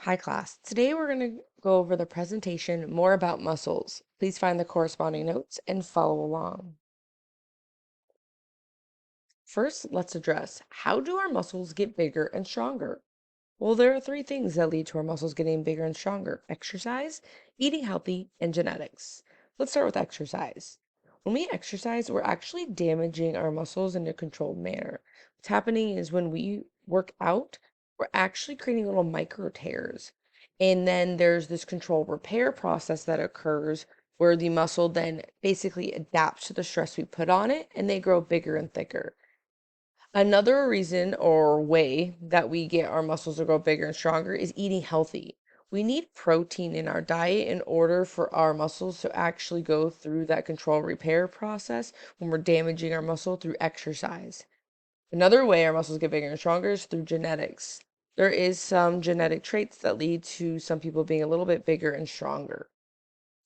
Hi class. Today we're going to go over the presentation more about muscles. Please find the corresponding notes and follow along. First, let's address how do our muscles get bigger and stronger? Well, there are three things that lead to our muscles getting bigger and stronger: exercise, eating healthy, and genetics. Let's start with exercise. When we exercise, we're actually damaging our muscles in a controlled manner. What's happening is when we work out, we're actually creating little micro tears. And then there's this controlled repair process that occurs where the muscle then basically adapts to the stress we put on it and they grow bigger and thicker. Another reason or way that we get our muscles to grow bigger and stronger is eating healthy. We need protein in our diet in order for our muscles to actually go through that control repair process when we're damaging our muscle through exercise. Another way our muscles get bigger and stronger is through genetics. There is some genetic traits that lead to some people being a little bit bigger and stronger.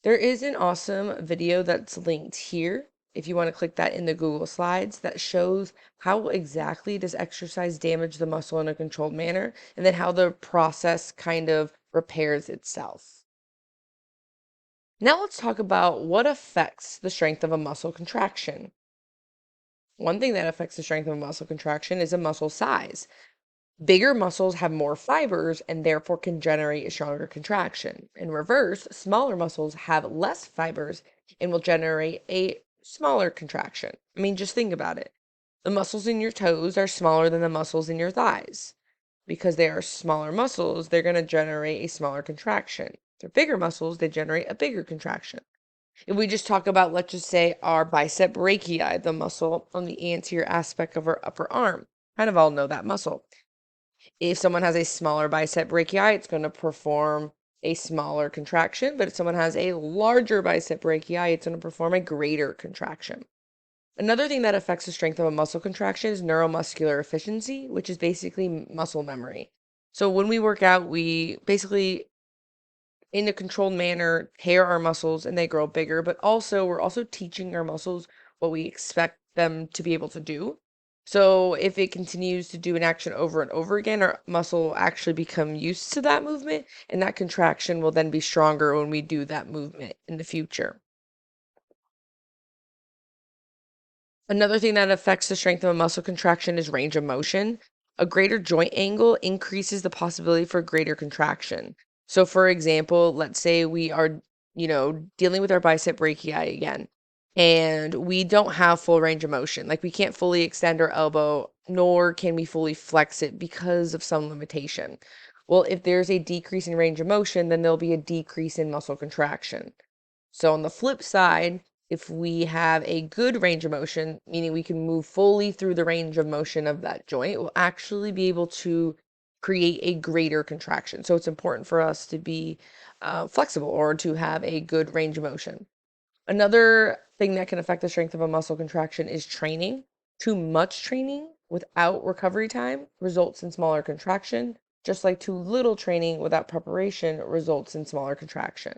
There is an awesome video that's linked here if you want to click that in the Google Slides that shows how exactly does exercise damage the muscle in a controlled manner and then how the process kind of repairs itself. Now let's talk about what affects the strength of a muscle contraction. One thing that affects the strength of a muscle contraction is a muscle size. Bigger muscles have more fibers and therefore can generate a stronger contraction. In reverse, smaller muscles have less fibers and will generate a smaller contraction. I mean, just think about it. The muscles in your toes are smaller than the muscles in your thighs. Because they are smaller muscles, they're going to generate a smaller contraction. If they're bigger muscles, they generate a bigger contraction. If we just talk about, let's just say, our bicep brachii, the muscle on the anterior aspect of our upper arm, kind of all know that muscle. If someone has a smaller bicep brachii, it's going to perform a smaller contraction, but if someone has a larger bicep brachii, it's going to perform a greater contraction. Another thing that affects the strength of a muscle contraction is neuromuscular efficiency, which is basically muscle memory. So when we work out, we basically, in a controlled manner, tear our muscles and they grow bigger, but also we're also teaching our muscles what we expect them to be able to do. So if it continues to do an action over and over again, our muscle will actually become used to that movement, and that contraction will then be stronger when we do that movement in the future. Another thing that affects the strength of a muscle contraction is range of motion. A greater joint angle increases the possibility for greater contraction. So, for example, let's say we are, dealing with our bicep brachii again, and we don't have full range of motion. Like we can't fully extend our elbow, nor can we fully flex it because of some limitation. Well, if there's a decrease in range of motion, then there'll be a decrease in muscle contraction. So on the flip side, if we have a good range of motion, meaning we can move fully through the range of motion of that joint, we'll actually be able to create a greater contraction. So it's important for us to be flexible or to have a good range of motion. Another thing that can affect the strength of a muscle contraction is training. Too much training without recovery time results in smaller contraction, just like too little training without preparation results in smaller contraction.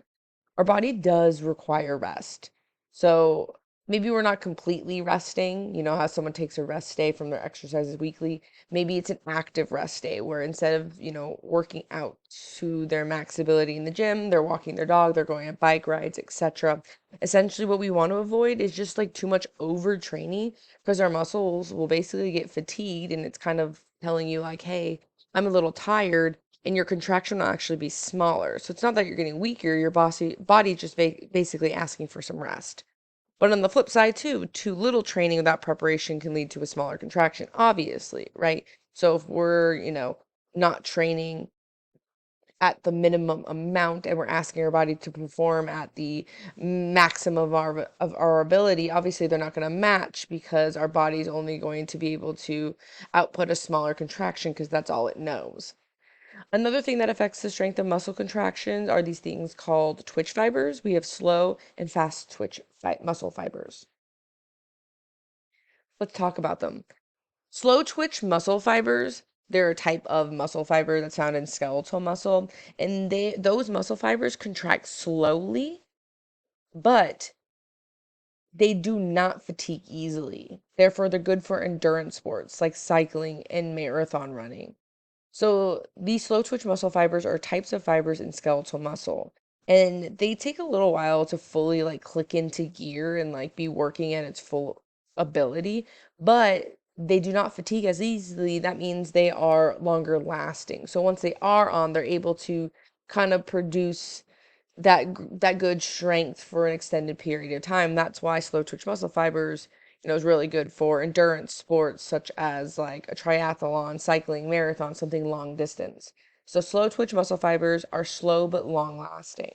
Our body does require rest. So maybe we're not completely resting, you know, how someone takes a rest day from their exercises weekly. Maybe it's an active rest day where instead of, working out to their max ability in the gym, they're walking their dog, they're going on bike rides, etc. Essentially, what we want to avoid is just like too much overtraining because our muscles will basically get fatigued and it's kind of telling you, like, hey, I'm a little tired and your contraction will actually be smaller. So it's not that you're getting weaker, your body just basically asking for some rest. But on the flip side, too little training without preparation can lead to a smaller contraction, obviously, right? So if we're, not training at the minimum amount and we're asking our body to perform at the maximum of our ability, obviously they're not going to match because our body's only going to be able to output a smaller contraction because that's all it knows. Another thing that affects the strength of muscle contractions are these things called twitch fibers. We have slow and fast twitch muscle fibers. Let's talk about them. Slow twitch muscle fibers, they're a type of muscle fiber that's found in skeletal muscle, and those muscle fibers contract slowly, but they do not fatigue easily. Therefore, they're good for endurance sports like cycling and marathon running. So these slow twitch muscle fibers are types of fibers in skeletal muscle. And they take a little while to fully like click into gear and like be working at its full ability, but they do not fatigue as easily. That means they are longer lasting. So once they are on, they're able to kind of produce that good strength for an extended period of time. That's why slow twitch muscle fibers, is really good for endurance sports such as like a triathlon, cycling, marathon, something long distance. So slow twitch muscle fibers are slow but long lasting.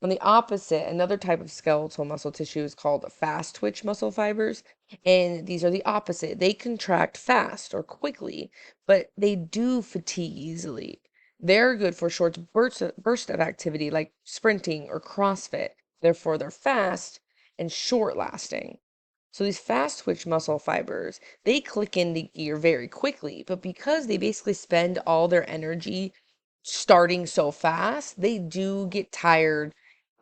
On the opposite, another type of skeletal muscle tissue is called fast twitch muscle fibers, and these are the opposite. They contract fast or quickly, but they do fatigue easily. They're good for short bursts of activity like sprinting or CrossFit. Therefore, they're fast and short lasting. So these fast twitch muscle fibers, they click into gear very quickly, but because they basically spend all their energy starting so fast, they do get tired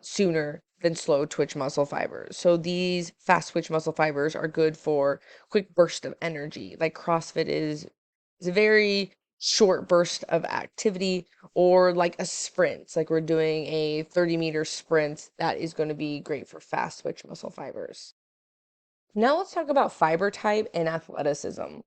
sooner than slow twitch muscle fibers. So these fast twitch muscle fibers are good for quick burst of energy. Like CrossFit is a very short burst of activity, or like a sprint, like we're doing a 30-meter sprint, that is going to be great for fast twitch muscle fibers. Now let's talk about fiber type and athleticism.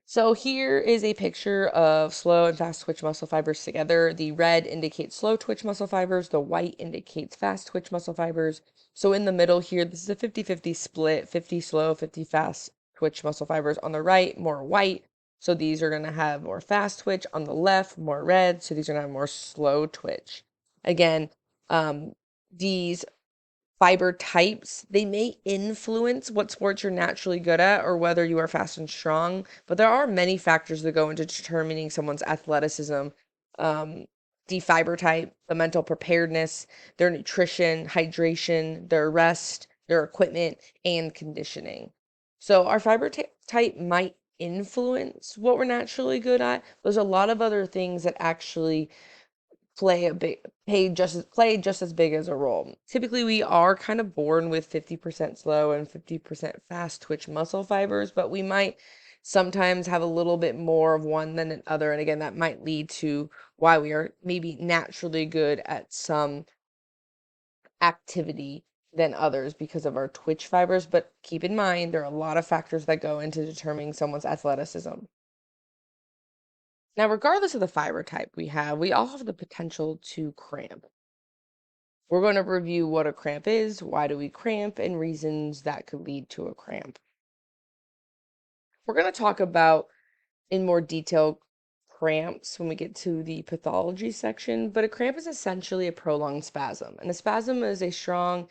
So here is a picture of slow and fast twitch muscle fibers together. The red indicates slow twitch muscle fibers, the white indicates fast twitch muscle fibers. So in the middle here, this is a 50-50 split, 50 slow, 50 fast twitch muscle fibers. On the right, more white. So these are going to have more fast twitch. On the left, more red. So these are going to have more slow twitch. Again, these fiber types, they may influence what sports you're naturally good at or whether you are fast and strong, but there are many factors that go into determining someone's athleticism. Um, the fiber type, the mental preparedness, their nutrition, hydration, their rest, their equipment, and conditioning. So our type might influence what we're naturally good at. There's a lot of other things that actually play just as big as a role. Typically, we are kind of born with 50% slow and 50% fast twitch muscle fibers, but we might sometimes have a little bit more of one than another. And again, that might lead to why we are maybe naturally good at some activity than others because of our twitch fibers. But keep in mind, there are a lot of factors that go into determining someone's athleticism. Now, regardless of the fiber type we all have the potential to cramp. We're going to review what a cramp is, why do we cramp, and reasons that could lead to a cramp. We're going to talk about in more detail cramps when we get to the pathology section, but a cramp is essentially a prolonged spasm. And a spasm is a strong,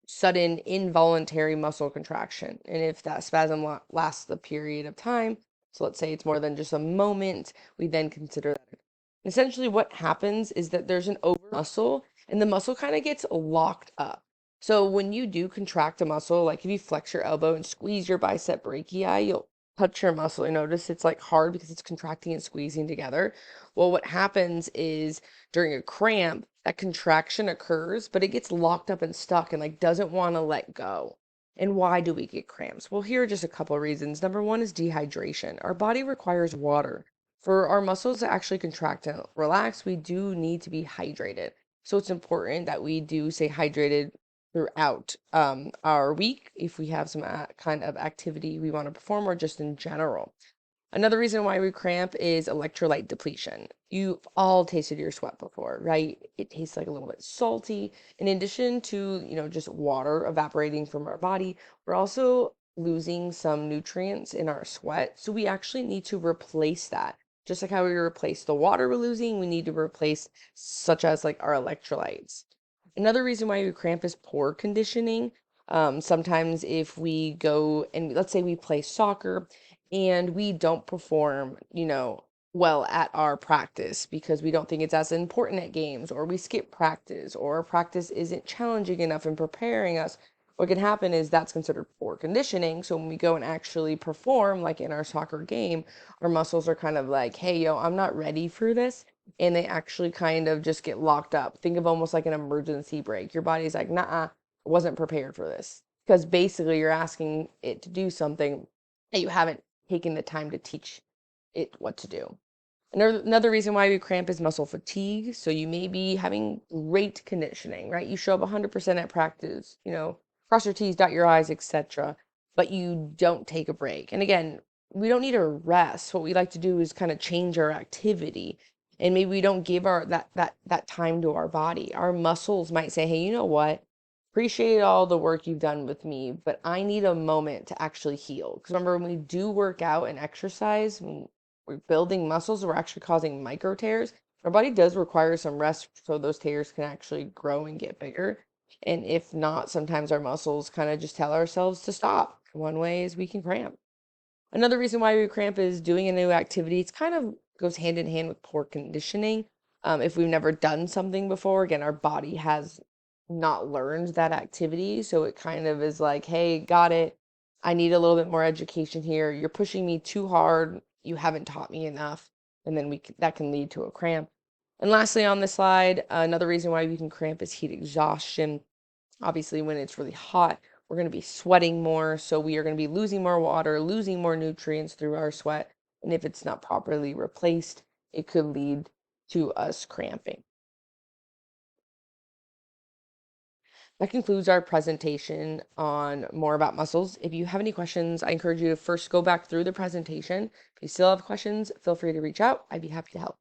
sudden, involuntary muscle contraction. And if that spasm lasts a period of time, so let's say it's more than just a moment, we then consider that. Essentially, what happens is that there's an over muscle and the muscle kind of gets locked up. So when you do contract a muscle, like if you flex your elbow and squeeze your bicep brachii, you'll touch your muscle. You notice it's like hard because it's contracting and squeezing together. Well, what happens is during a cramp, that contraction occurs, but it gets locked up and stuck and like doesn't want to let go. And why do we get cramps? Well, here are just a couple of reasons. Number one is dehydration. Our body requires water. For our muscles to actually contract and relax, we do need to be hydrated. So it's important that we do stay hydrated throughout our week if we have some kind of activity we want to perform or just in general. Another reason why we cramp is electrolyte depletion. You've all tasted your sweat before, right? It tastes like a little bit salty. In addition to, just water evaporating from our body, we're also losing some nutrients in our sweat. So we actually need to replace that. Just like how we replace the water we're losing, we need to replace such as like our electrolytes. Another reason why we cramp is poor conditioning. Sometimes if we go and let's say we play soccer and we don't perform, well at our practice because we don't think it's as important at games, or we skip practice, or practice isn't challenging enough in preparing us, what can happen is that's considered poor conditioning. So when we go and actually perform, like in our soccer game, our muscles are kind of like, hey, yo, I'm not ready for this. And they actually kind of just get locked up. Think of almost like an emergency brake. Your body's like, nah, I wasn't prepared for this. Because basically you're asking it to do something that you haven't taken the time to teach it what to do. Another reason why we cramp is muscle fatigue. So you may be having great conditioning, right? You show up 100% at practice, cross your T's, dot your I's, etc. But you don't take a break. And again, we don't need a rest. What we like to do is kind of change our activity. And maybe we don't give our that time to our body. Our muscles might say, hey, you know what? Appreciate all the work you've done with me, but I need a moment to actually heal. Because remember, when we do work out and exercise, when we're building muscles, we're actually causing micro tears. Our body does require some rest so those tears can actually grow and get bigger. And if not, sometimes our muscles kind of just tell ourselves to stop. One way is we can cramp. Another reason why we cramp is doing a new activity. It's kind of goes hand in hand with poor conditioning. If we've never done something before, again, our body has not learned that activity. So it kind of is like, hey, got it. I need a little bit more education here. You're pushing me too hard. You haven't taught me enough. And then that can lead to a cramp. And lastly, on this slide, another reason why we can cramp is heat exhaustion. Obviously, when it's really hot, we're going to be sweating more. So we are going to be losing more water, losing more nutrients through our sweat. And if it's not properly replaced, it could lead to us cramping. That concludes our presentation on more about muscles. If you have any questions, I encourage you to first go back through the presentation. If you still have questions, feel free to reach out. I'd be happy to help.